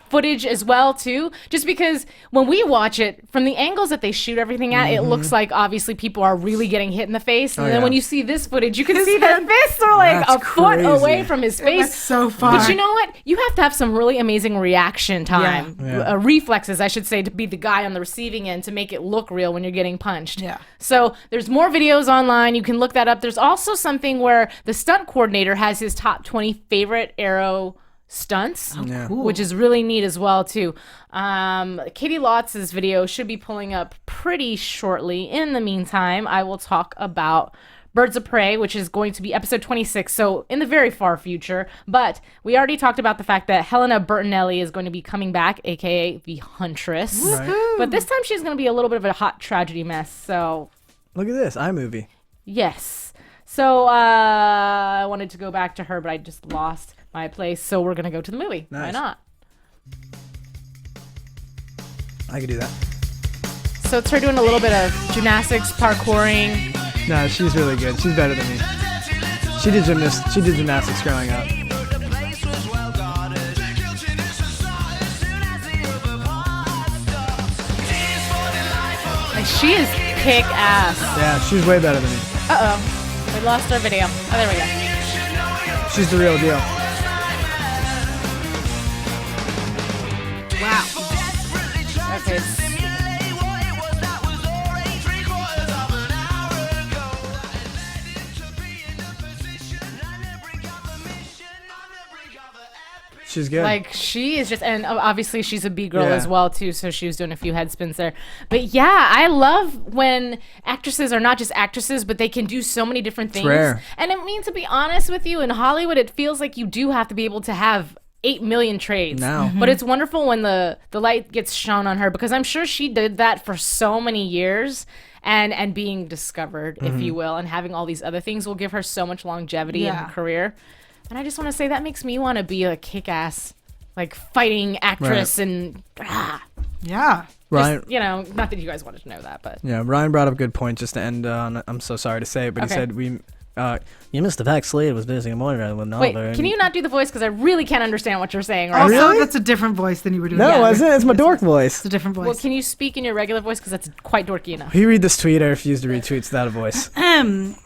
footage as well too, just because when we watch it from the angles that they shoot everything at, it looks like obviously people are really getting hit in the face, and then when you see this footage, you can see their fists are like That's a foot crazy. away from his It face. was so fun. But you know what? You have to have some really amazing reaction time, Yeah. reflexes, I should say, to be the guy on the receiving end to make it look real when you're getting punched. Yeah. So there's more videos online. You can look that up. There's also something where the stunt coordinator has his top 20 favorite Arrow stunts, which is really neat as well too. Katie Lotz' video should be pulling up pretty shortly. In the meantime, I will talk about Birds of Prey, which is going to be episode 26, so in the very far future. But we already talked about the fact that Helena Bertinelli is going to be coming back, aka the Huntress. But this time she's going to be a little bit of a hot tragedy mess. So Look at this iMovie. yes. So I wanted to go back to her, but I just lost my place. So we're going to go to the movie. Why Nice. not? I could do that. So it's her doing a little bit of gymnastics, parkouring. No, she's really good. She's better than me. She did gymnastics growing up. Like, she is kick ass. Yeah, she's way better than me. Uh-oh. We lost our video. Oh, there we go. She's the real deal. Okay. She's good. Like, she is just, and obviously she's a B girl Yeah. as well too, so she was doing a few head spins there. But yeah, I love when actresses are not just actresses, but they can do so many different things. rare. And I mean, to be honest with you, in Hollywood, it feels like you do have to be able to have 8 million trades. Now. But it's wonderful when the light gets shone on her, because I'm sure she did that for so many years. And being discovered, if you will, and having all these other things will give her so much longevity in her career. And I just want to say that makes me want to be a kick-ass, like, fighting actress and Yeah. Ryan, you know, not that you guys wanted to know that, but yeah, Ryan brought up a good point just to end on. I'm so sorry to say it, but Okay. he said You missed the fact Slade was visiting Moira with wait, Oliver. can you not do the voice, because I really can't understand what you're saying right Also, now. Really? that's a different voice than you were doing. No, Yeah, it wasn't. It's my dork voice. It's a different voice. Well, can you speak in your regular voice, because that's quite dorky enough. If you read this tweet, I refuse to read tweets without a voice.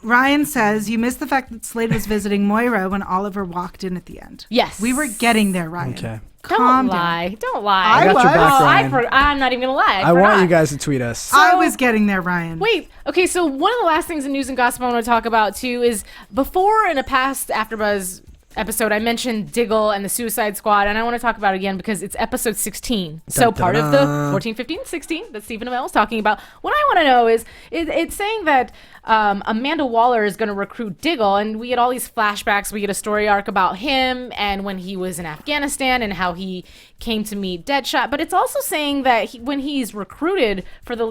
Ryan says, you missed the fact that Slade was visiting Moira when Oliver walked in at the end. Yes. We were getting there, Ryan. Okay. Don't Calm down. lie. Don't lie. I got your back, Oh, Ryan. I'm not even gonna lie. I want forgot. you guys to tweet us. I was getting there, Ryan. Wait, okay, so one of the last things in news and gossip I want to talk about too is, before in a past AfterBuzz episode I mentioned Tygiel and the Suicide Squad, and I want to talk about it again because it's episode 16. So part of the 14, 15, 16 that Stephen Amell was talking about. What I want to know is, it's saying that Amanda Waller is going to recruit Tygiel, and we get all these flashbacks. We get a story arc about him and when he was in Afghanistan and how he came to meet Deadshot. But it's also saying that when he's recruited for the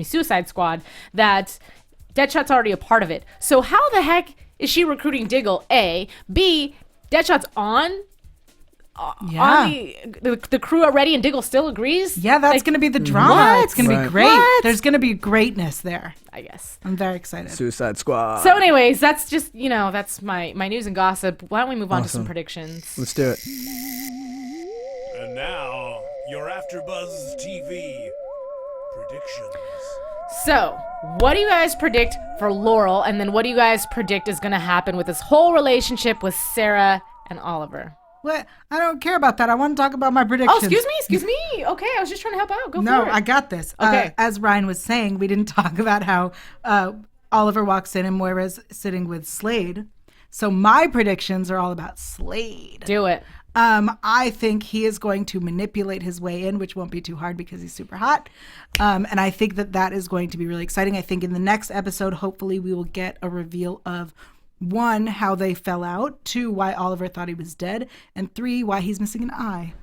Suicide Squad, that Deadshot's already a part of it. So how the heck is she recruiting Tygiel? A. B. Deadshot's on the crew already, and Tygiel still agrees? Yeah, that's Like, going to be the drama. what? It's going to Right. be great. What? There's going to be greatness there. I guess. I'm very excited. Suicide Squad. So anyways, that's just, that's my news and gossip. Why don't we move on to some Awesome. predictions? Let's do it. And now, your AfterBuzz TV predictions. So, what do you guys predict for Laurel, and then what do you guys predict is going to happen with this whole relationship with Sara and Oliver? What? I don't care about that. I want to talk about my predictions. Oh, excuse me. Okay, I was just trying to help out. Go No, for it. I got this. Okay. As Ryan was saying, we didn't talk about how Oliver walks in and Moira's sitting with Slade. So my predictions are all about Slade. Do it. I think he is going to manipulate his way in, which won't be too hard because he's super hot. And I think that is going to be really exciting. I think in the next episode, hopefully we will get a reveal of 1, how they fell out, 2, why Oliver thought he was dead, and 3, why he's missing an eye.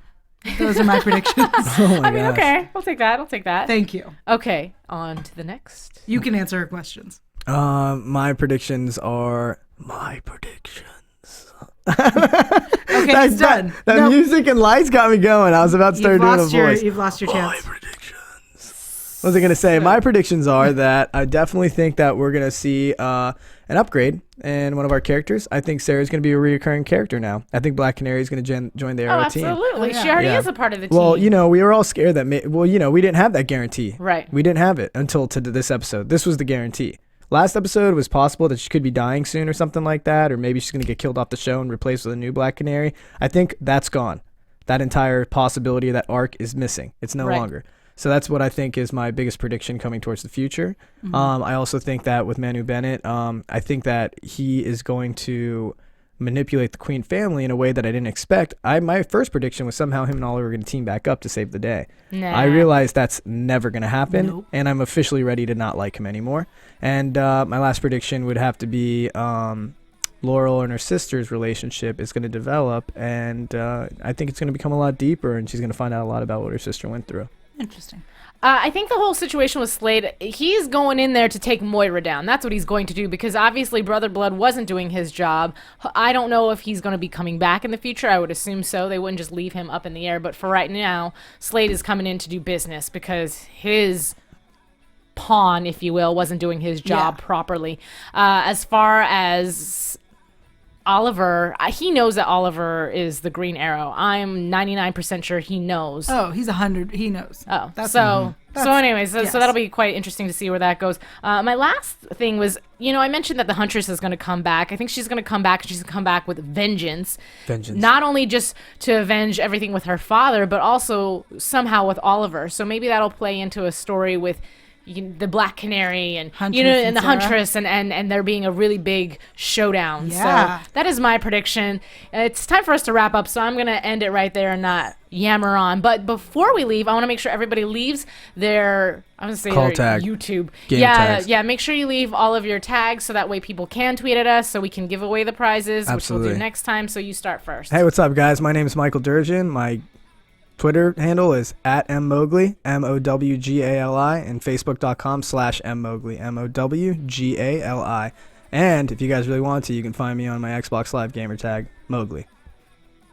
Those are my predictions. Okay. I'll take that. Thank you. Okay, on to the next. You can answer her questions. My predictions are my predictions. Okay, it's done. That music and lights got me going. I was about to start doing a voice. You've lost your chance. My predictions. What was I going to say? My predictions are that I definitely think that we're going to see an upgrade in one of our characters. I think Sarah's going to be a recurring character now. I think Black Canary is going to join the Arrow team. Absolutely. She already is a part of the team. Well, we were all scared that, we didn't have that guarantee. Right. We didn't have it until to this episode. This was the guarantee. Last episode was possible that she could be dying soon or something like that, or maybe she's going to get killed off the show and replaced with a new Black Canary. I think that's gone. That entire possibility of that arc is missing. It's no longer. So that's what I think is my biggest prediction coming towards the future. Mm-hmm. I also think that with Manu Bennett, I think that he is going to manipulate the Queen family in a way that I didn't expect. My first prediction was somehow him and Oliver were going to team back up to save the day. Nah. I realized that's never going to happen, and I'm officially ready to not like him anymore. And my last prediction would have to be Laurel and her sister's relationship is going to develop, and I think it's going to become a lot deeper, and she's going to find out a lot about what her sister went through. Interesting. I think the whole situation with Slade, he's going in there to take Moira down. That's what he's going to do, because obviously Brother Blood wasn't doing his job. I don't know if he's going to be coming back in the future. I would assume so. They wouldn't just leave him up in the air. But for right now, Slade is coming in to do business because his pawn, if you will, wasn't doing his job properly. As far as Oliver, he knows that Oliver is the Green Arrow. I'm 99% sure he knows. Oh, he's 100. He knows. Oh, so anyways, so that'll be quite interesting to see where that goes. My last thing was, I mentioned that the Huntress is going to come back. I think she's going to come back, and she's going to come back with vengeance. Not only just to avenge everything with her father, but also somehow with Oliver. So maybe that'll play into a story with the Black Canary and and the Huntress and there being a really big showdown. Yeah. So that is my prediction. It's time for us to wrap up, so I'm gonna end it right there and not yammer on. But before we leave, I want to make sure everybody leaves their call tag, YouTube tags. Make sure you leave all of your tags so that way people can tweet at us so we can give away the prizes. Absolutely. Which we'll do next time. So you start first. Hey, what's up, guys? My name is Michael Durjan. My Twitter handle is @mmowgali, MOWGALI, and Facebook.com/mmowgali, MOWGALI. And if you guys really want to, you can find me on my Xbox Live gamer tag, Mowgli.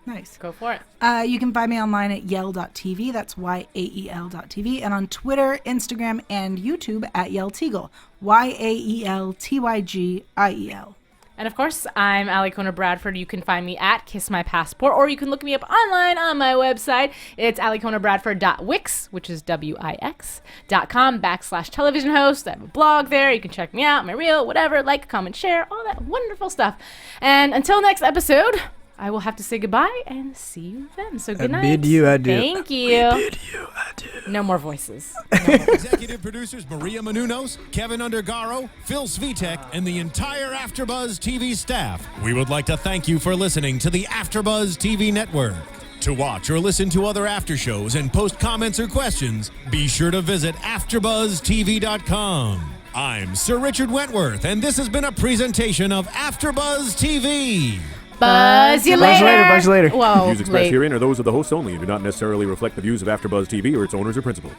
Nice. Go for it. You can find me online at yael.tv. That's YAEL.tv. And on Twitter, Instagram, and YouTube at YaelTygiel, YAELTYGIEL. And of course, I'm Alikona Bradford. You can find me at Kiss My Passport, or you can look me up online on my website. It's alikonabradford.wix, which is wix.com/television host. I have a blog there. You can check me out, my reel, whatever, like, comment, share, all that wonderful stuff. And until next episode, I will have to say goodbye and see you then. So good night. Bid you adieu. Thank you. Bid you adieu. No more voices. Executive producers Maria Menounos, Kevin Undergaro, Phil Svitek, and the entire AfterBuzz TV staff. We would like to thank you for listening to the AfterBuzz TV network. To watch or listen to other after shows and post comments or questions, be sure to visit AfterBuzzTV.com. I'm Sir Richard Wentworth, and this has been a presentation of AfterBuzz TV. Buzz you later. Buzz you later. Whoa, Views expressed herein are those of the hosts only and do not necessarily reflect the views of AfterBuzz TV or its owners or principals.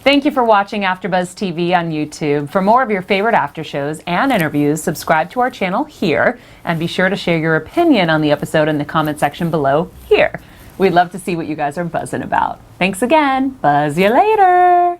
Thank you for watching AfterBuzz TV on YouTube. For more of your favorite after shows and interviews, subscribe to our channel here, and be sure to share your opinion on the episode in the comment section below here. We'd love to see what you guys are buzzing about. Thanks again. Buzz you later.